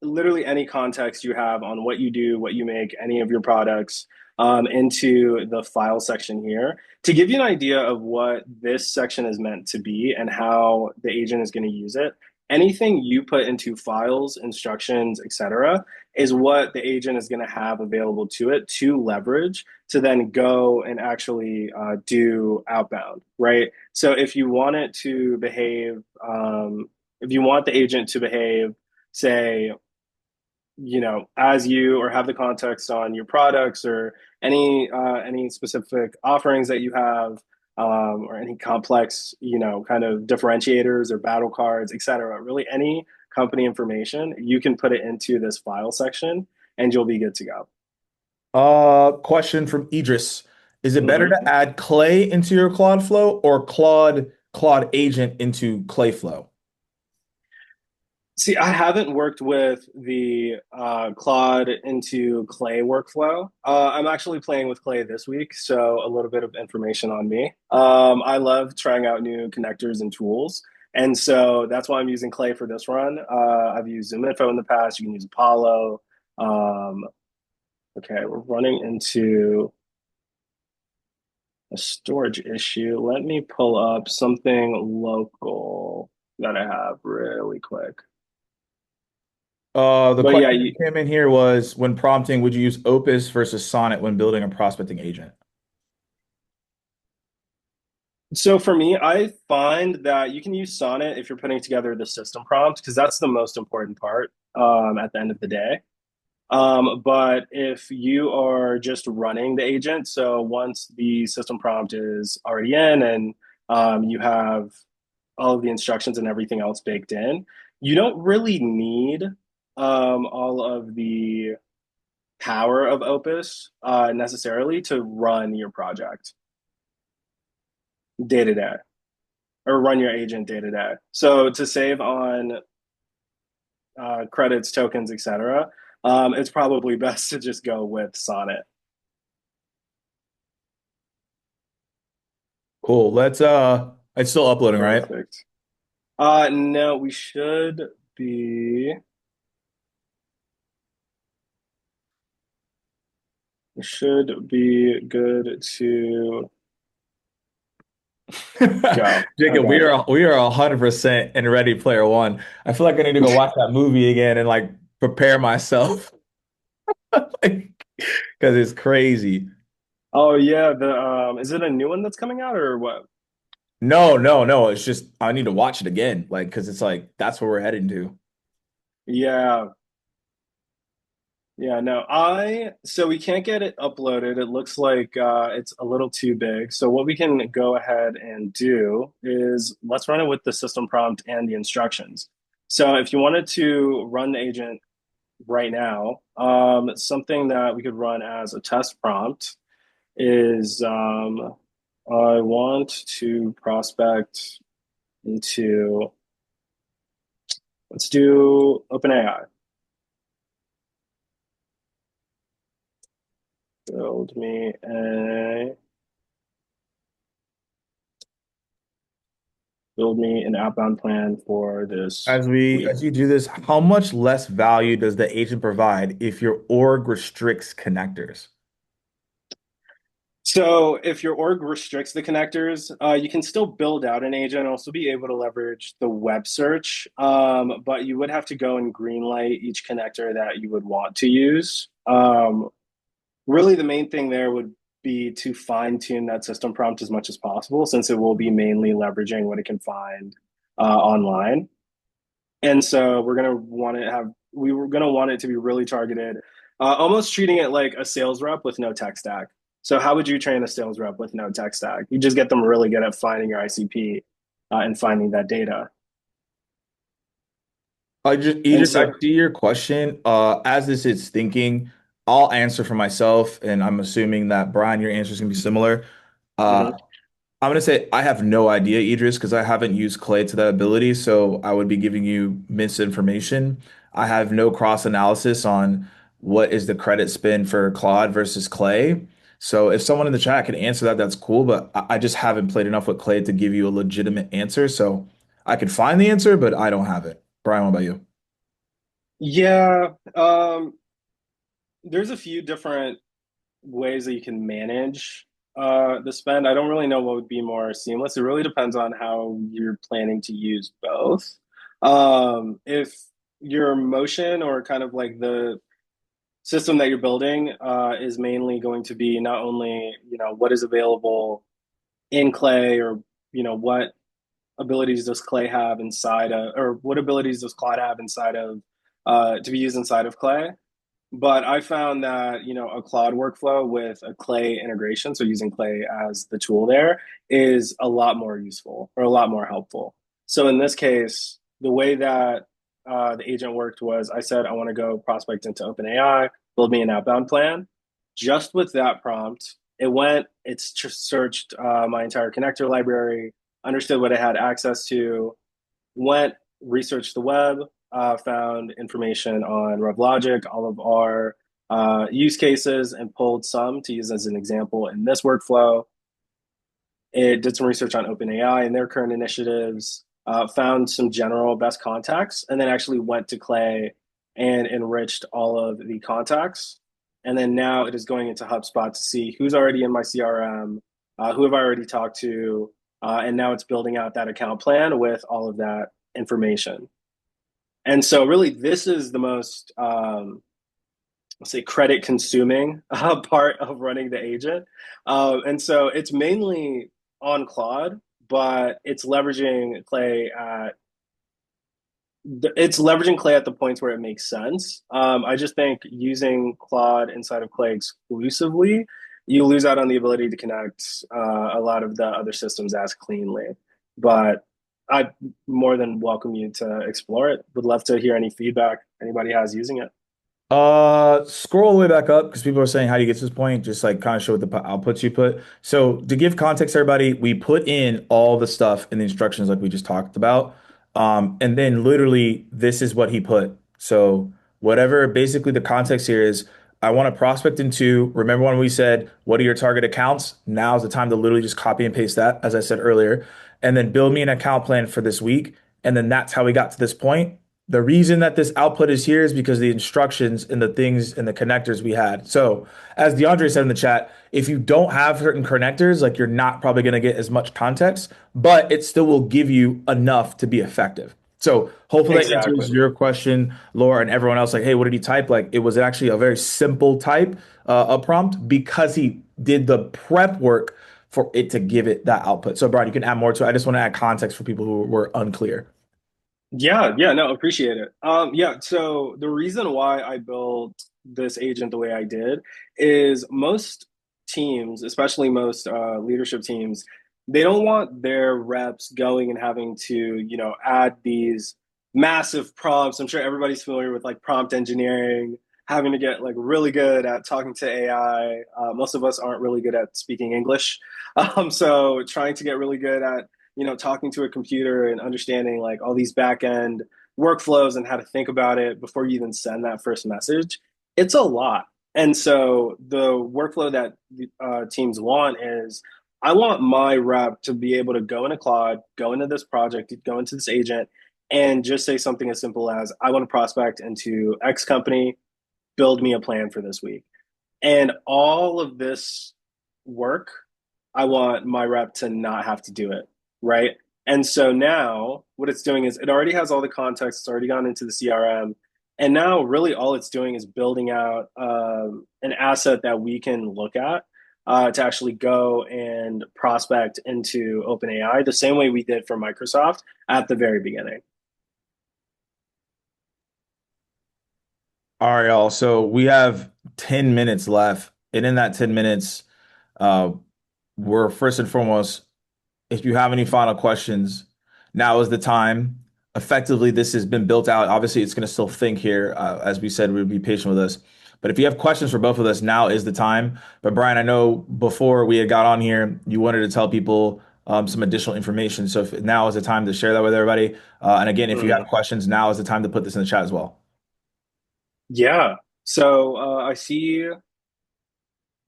B: literally any context you have on what you do, what you make, any of your products into the file section here. To give you an idea of what this section is meant to be and how the agent is going to use it, anything you put into files, instructions, etc., is what the agent is going to have available to it to leverage to then go and actually do outbound, right? So if you want it to behave, if you want the agent to behave, say, as you or have the context on your products or any specific offerings that you have, or any complex, kind of differentiators or battle cards, etc. Really, any company information, you can put it into this file section, and you'll be good to go.
A: Question from Idris. Is it better
B: Mhm.
A: to add Clay into your Claude Flow or Claude agent into Clay Flow?
B: See, I haven't worked with the Claude into Clay workflow. I'm actually playing with Clay this week, so a little bit of information on me. I love trying out new connectors and tools, and so that's why I'm using Clay for this run. I've used ZoomInfo in the past. You can use Apollo. Um, okay, we're running into a storage issue. Let me pull up something local that I have really quick.
A: The
B: But yeah,
A: question that came in here was when prompting, would you use Opus versus Sonnet when building a prospecting agent?
B: so for me, I find that you can use Sonnet if you're putting together the system prompt because that's the most important part at the end of the day. But if you are just running the agent, so once the system prompt is already in and you have all of the instructions and everything else baked in, you don't really need all of the power of Opus necessarily to run your project day to day or run your agent day to day. So to save on credits, tokens, etc., it's probably best to just go with Sonnet.
A: Cool. It's still uploading, right?
B: Perfect. No, be we should be good to go.
A: Jacob,
B: Okay.
A: we are 100% in Ready Player One. I feel like I need to go watch that movie again and like prepare myself like, because it's crazy.
B: Oh yeah, the is it a new one that's coming out or what?
A: No, no, no. It's just I need to watch it again, like because it's like that's where we're heading to.
B: Yeah, yeah, no. I so we can't get it uploaded. It looks like it's a little too big. So what we can go ahead and do is let's run it with the system prompt and the instructions. So if you wanted to run the agent right now, something that we could run as a test prompt is I want to prospect into, let's do OpenAI. Build me a build me an outbound plan for this week.
A: As you do this, how much less value does the agent provide if your org restricts connectors?
B: So if your org restricts the connectors, you can still build out an agent and also be able to leverage the web search. But you would have to go and greenlight each connector that you would want to use. Really, the main thing there would be to fine tune that system prompt as much as possible, since it will be mainly leveraging what it can find online. And so we were gonna want it to be really targeted, almost treating it like a sales rep with no tech stack. So how would you train a sales rep with no tech stack? You just get them really good at finding your ICP and finding that data. And
A: I
B: so,
A: see your question. As this is thinking, I'll answer for myself, and I'm assuming that Brian, your answer is gonna be similar. Uh,
B: mhm.
A: I'm gonna say I have no idea, Idris, because I haven't used Clay to that ability, so I would be giving you misinformation. I have no cross analysis on what is the credit spin for Claude versus Clay. So if someone in the chat can answer that, that's cool, but I just haven't played enough with Clay to give you a legitimate answer. So I could find the answer, but I don't have it. Brian, what about you?
B: Yeah, there's a few different ways that you can manage the spend. I don't really know what would be more seamless. It really depends on how you're planning to use both. If your motion or kind of like the system that you're building is mainly going to be not only, what is available in Clay or, what abilities does Clay have inside of, or what abilities does Claude have inside of, to be used inside of Clay. But I found that, a Claude workflow with a Clay integration, so using Clay as the tool there, is a lot more useful or a lot more helpful. So in this case, the way that the agent worked was I said, I want to go prospect into OpenAI, build me an outbound plan. Just with that prompt, it's just searched my entire connector library, understood what it had access to, went, researched the web, found information on Rev-Logic, all of our use cases, and pulled some to use as an example in this workflow. It did some research on OpenAI and their current initiatives, found some general best contacts, and then actually went to Clay and enriched all of the contacts. And then now it is going into HubSpot to see who's already in my CRM, who have I already talked to, and now it's building out that account plan with all of that information. And so, really, this is the most, let's say, credit consuming part of running the agent. And so, it's mainly on Claude, but it's leveraging Clay at the points where it makes sense. I just think using Claude inside of Clay exclusively, you lose out on the ability to connect a lot of the other systems as cleanly. But I more than welcome you to explore it. Would love to hear any feedback anybody has using it.
A: Scroll all the way back up because people are saying, how do you get to this point? Just like kind of show what the outputs you put. So to give context to everybody, we put in all the stuff in the instructions like we just talked about. And then literally this is what he put. So whatever, basically the context here is I want to prospect into, remember when we said, what are your target accounts? Now is the time to literally just copy and paste that, as I said earlier, and then build me an account plan for this week. And then that's how we got to this point. The reason that this output is here is because the instructions and the things and the connectors we had. So, as DeAndre said in the chat, if you don't have certain connectors, like you're not probably going to get as much context, but it still will give you enough to be effective. So, hopefully that
B: Exactly.
A: answers your question, Laura, and everyone else. Like, hey, what did he type? Like, it was actually a very simple type, a prompt, because he did the prep work for it to give it that output. So, Brian, you can add more to it. I just want to add context for people who were unclear.
B: Yeah, yeah, no, appreciate it. Yeah, so the reason why I built this agent the way I did is most teams, especially most leadership teams, they don't want their reps going and having to, add these massive prompts. I'm sure everybody's familiar with like prompt engineering, having to get like really good at talking to AI. Most of us aren't really good at speaking English. So trying to get really good at talking to a computer and understanding like all these back end workflows and how to think about it before you even send that first message, it's a lot. And so the workflow that teams want is I want my rep to be able to go into Claude, go into this project, go into this agent, and just say something as simple as I want to prospect into X company, build me a plan for this week. And all of this work, I want my rep to not have to do it, right? And so now what it's doing is it already has all the context, it's already gone into the CRM. And now really all it's doing is building out an asset that we can look at to actually go and prospect into OpenAI the same way we did for Microsoft at the very beginning.
A: All right, y'all. So we have 10 minutes left. And in that 10 minutes, uh, we're first and foremost, if you have any final questions, now is the time. Effectively, this has been built out. Obviously, it's going to still think here. As we said, we'd be patient with us. But if you have questions for both of us, now is the time. But Brian, I know before we had got on here, you wanted to tell people some additional information. So if now is the time to share that with everybody. And again, if you have
B: Mhm.
A: questions, now is the time to put this in the chat as well.
B: Yeah. So I see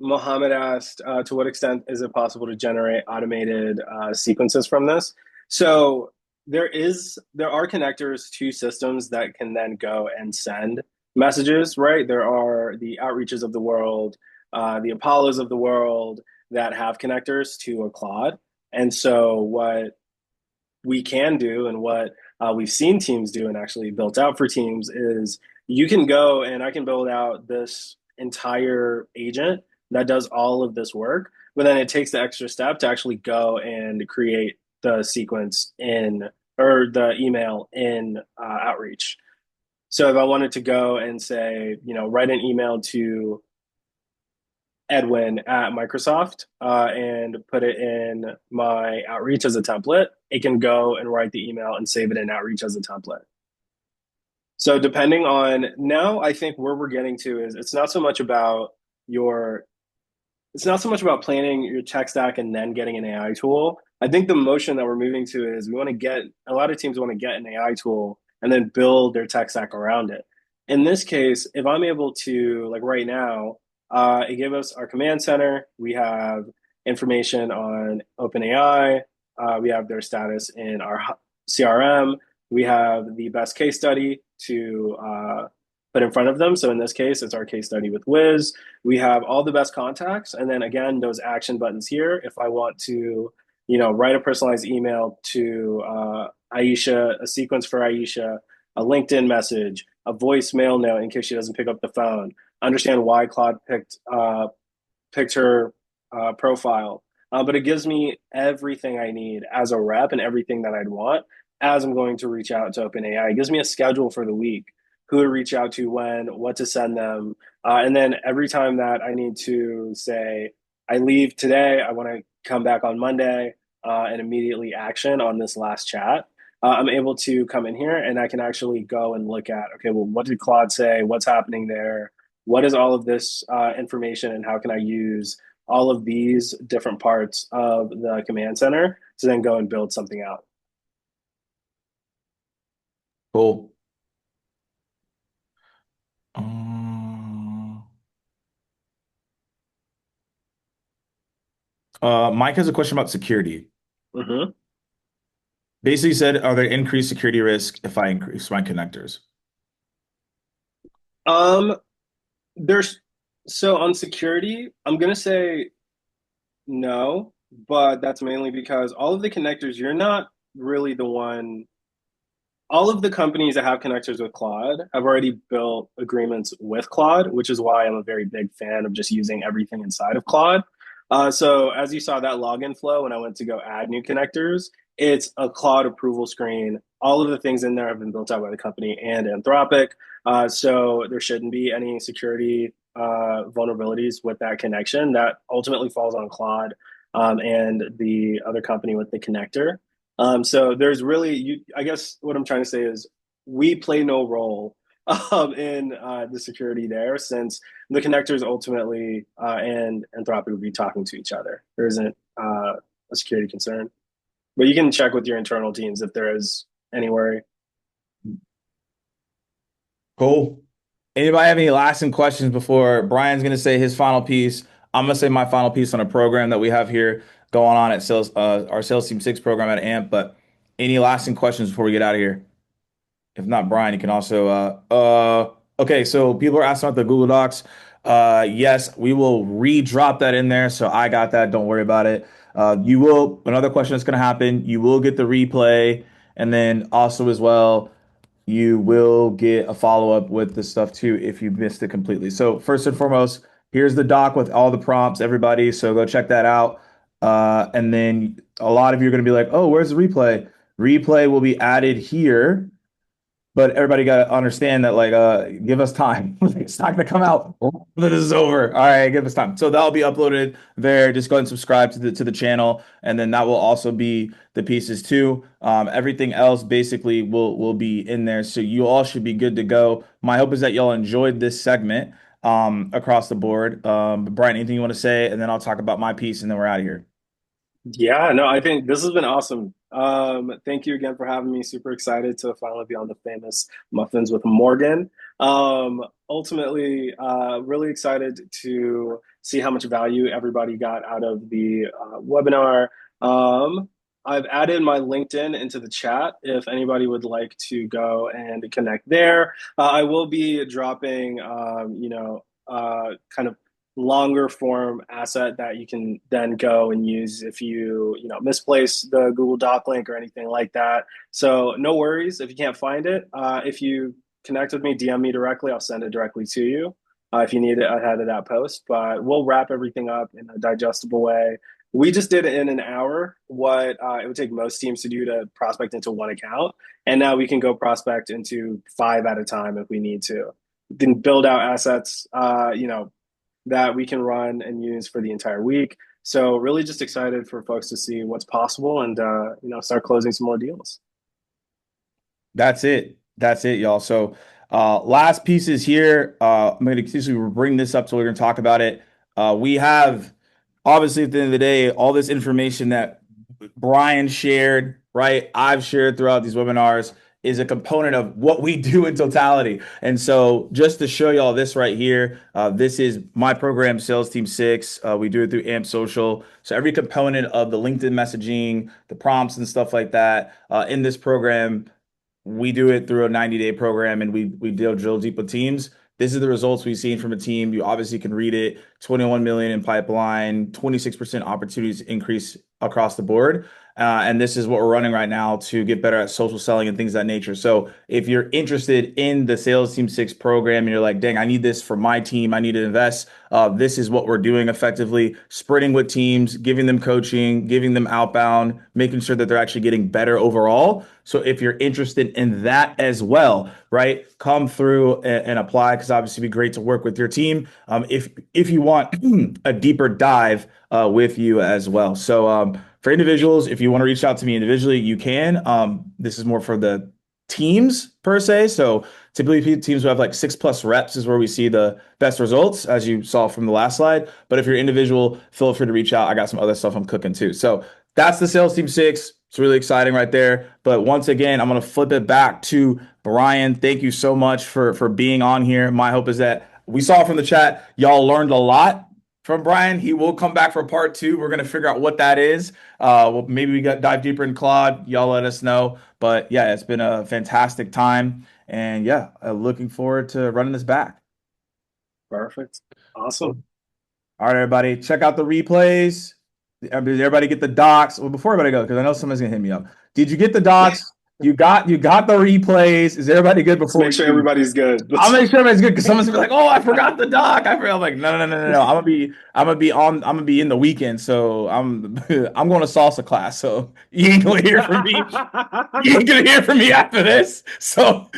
B: Mohammed asked, to what extent is it possible to generate automated sequences from this? So there are connectors to systems that can then go and send messages, right? There are the outreaches of the world, the Apollos of the world that have connectors to a Claude. And so what we can do and what we've seen teams do and actually built out for teams is you can go and I can build out this entire agent that does all of this work, but then it takes the extra step to actually go and create the sequence in or the email in Outreach. So if I wanted to go and say, write an email to Edwin at Microsoft and put it in my Outreach as a template, it can go and write the email and save it in Outreach as a template. So depending on now, I think where we're getting to is your it's not so much about planning your tech stack and then getting an AI tool. I think the motion that we're moving to is we want to get a lot of teams want to get an AI tool and then build their tech stack around it. In this case, if I'm able to, like right now, it gave us our command center. We have information on OpenAI. We have their status in our CRM. We have the best case study to put in front of them. So in this case, it's our case study with Wiz. We have all the best contacts, and then again, those action buttons here. If I want to, write a personalized email to Aisha, a sequence for Aisha, a LinkedIn message, a voicemail note in case she doesn't pick up the phone. Understand why Claude picked her profile, but it gives me everything I need as a rep and everything that I'd want as I'm going to reach out to OpenAI. It gives me a schedule for the week, who to reach out to when, what to send them, and then every time that I need to say, I leave today, I want to come back on Monday and immediately action on this last chat. I'm able to come in here and I can actually go and look at, okay, well, what did Claude say? What's happening there? What is all of this information and how can I use all of these different parts of the command center to then go and build something out?
A: Cool. Um, Mike has a question about security.
B: Mm-hmm.
A: Basically said, are there increased security risk if I increase my connectors?
B: Um, there's so on security, I'm gonna say no, but that's mainly because all of the connectors, you're not really the one. All of the companies that have connectors with Claude have already built agreements with Claude, which is why I'm a very big fan of just using everything inside of Claude. So as you saw that login flow when I went to go add new connectors, it's a Claude approval screen. All of the things in there have been built out by the company and Anthropic. So there shouldn't be any security vulnerabilities with that connection. That ultimately falls on Claude and the other company with the connector. So there's really, I guess what I'm trying to say is we play no role in the security there since the connectors ultimately and Anthropic will be talking to each other. There isn't a security concern, but you can check with your internal teams if there is any worry.
A: Cool. Anybody have any lasting questions before Brian's going to say his final piece? I'm going to say my final piece on a program that we have here going on at sales, our sales team 6 program at AMP. But any lasting questions before we get out of here? If not, Brian, you can also okay, so people are asking about the Google Docs. Yes, we will re-drop that in there. So I got that. Don't worry about it. You will, another question that's gonna happen, you will get the replay, and then also as well, you will get a follow-up with this stuff too if you missed it completely. So first and foremost, here's the doc with all the prompts, everybody. So go check that out. And then a lot of you are gonna be like, oh, where's the replay? Replay will be added here, but everybody got to understand that, like, give us time. It's not going to come out. This is over. All right, give us time. So that'll be uploaded there. Just go ahead and subscribe to the channel, and then that will also be the pieces too. Everything else basically will be in there, so you all should be good to go. My hope is that y'all enjoyed this segment across the board. Brian, anything you want to say, and then I'll talk about my piece, and then we're out of here.
B: Yeah, no, I think this has been awesome. Thank you again for having me. Super excited to finally be on the famous Muffins with Morgan. Ultimately, really excited to see how much value everybody got out of the webinar. Um, I've added my LinkedIn into the chat if anybody would like to go and connect there. I will be dropping, kind of longer form asset that you can then go and use if you misplace the Google Doc link or anything like that. So no worries if you can't find it. If you connect with me, DM me directly, I'll send it directly to you if you need it ahead of that post. But we'll wrap everything up in a digestible way. We just did it in an hour, what it would take most teams to do to prospect into one account. And now we can go prospect into five at a time if we need to. We can build out assets, that we can run and use for the entire week. So really just excited for folks to see what's possible and start closing some more deals.
A: That's it. That's it, y'all. So, last pieces here. I'm going to exclusively bring this up so we're going to talk about it. We have, obviously, at the end of the day, all this information that Brian shared, right? I've shared throughout these webinars is a component of what we do in totality. And so, just to show y'all this right here, this is my program, Sales Team 6. We do it through AMP Social. So, every component of the LinkedIn messaging, the prompts, and stuff like that in this program we do it through a 90-day program and we deal drill deep with teams. This is the results we've seen from a team. You obviously can read it. 21 million in pipeline, 26% opportunities increase across the board. And this is what we're running right now to get better at social selling and things of that nature. So if you're interested in the Sales Team 6 program and you're like, dang, I need this for my team, I need to invest, this is what we're doing effectively, sprinting with teams, giving them coaching, giving them outbound, making sure that they're actually getting better overall. So if you're interested in that as well, right, come through and apply because obviously it'd be great to work with your team. If you want a deeper dive with you as well. So for individuals, if you want to reach out to me individually, you can. This is more for the teams per se. So typically teams who have like 6+ reps is where we see the best results, as you saw from the last slide. But if you're individual, feel free to reach out. I got some other stuff I'm cooking too. So that's the Sales Team 6. It's really exciting right there. But once again, I'm going to flip it back to Brian. Thank you so much for being on here. My hope is that we saw from the chat, y'all learned a lot from Brian. He will come back for part two. We're going to figure out what that is. Well, maybe we got dive deeper in Claude. Y'all let us know. But yeah, it's been a fantastic time. And yeah, looking forward to running this back.
B: Perfect.
A: Cool.
B: Awesome.
A: All right, everybody, check out the replays. Did everybody get the docs? Well, before everybody go, because I know somebody's gonna hit me up. Did you get the docs? You got the replays. Is everybody good
B: Let's
A: before
B: make
A: we
B: sure
A: leave?
B: everybody's good.
A: I'll
B: Let's
A: make sure everybody's good because someone's gonna be like, "Oh, I forgot the doc." I forgot. I'm like, no, no, no, no, no, no. I'm gonna be in the weekend, so I'm going to salsa class. So you ain't gonna hear from me. You ain't gonna hear from me after this. So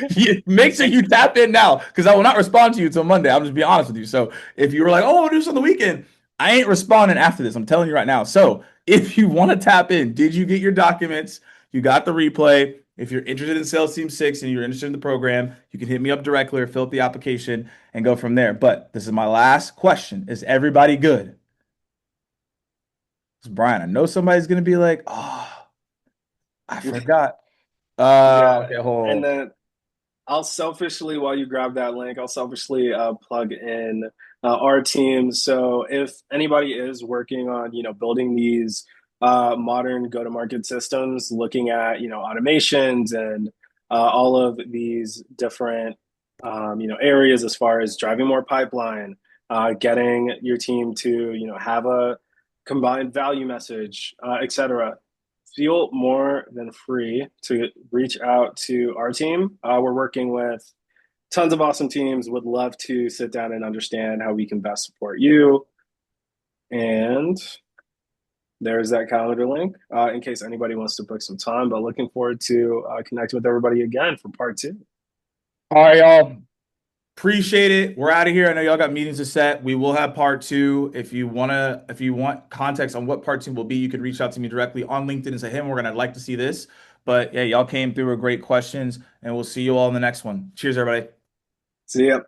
A: make sure you tap in now because I will not respond to you until Monday. I'm just be honest with you. So if you were like, "Oh, I'll do this on the weekend," I ain't responding after this. I'm telling you right now. So if you want to tap in, did you get your documents? You got the replay. If you're interested in Sales Team 6 and you're interested in the program, you can hit me up directly or fill out the application and go from there. But this is my last question. Is everybody good? It's Brian. I know somebody's gonna be like, "Oh, I forgot."
B: yeah.
A: Okay,
B: And
A: hold on.
B: then I'll selfishly, while you grab that link, I'll selfishly plug in our team. So if anybody is working on, building these modern go-to-market systems, looking at, automations and all of these different, areas as far as driving more pipeline, getting your team to, have a combined value message, et cetera, feel more than free to reach out to our team. We're working with tons of awesome teams. Would love to sit down and understand how we can best support you. And there's that calendar link in case anybody wants to book some time. But looking forward to connecting with everybody again for part two.
A: All right, y'all. Appreciate it. We're out of here. I know y'all got meetings to set. We will have part two. If you want context on what part two will be, you can reach out to me directly on LinkedIn and say, "Hey, Morgan, I'd like to see this." But yeah, y'all came through with great questions, and we'll see you all in the next one. Cheers, everybody.
B: See ya.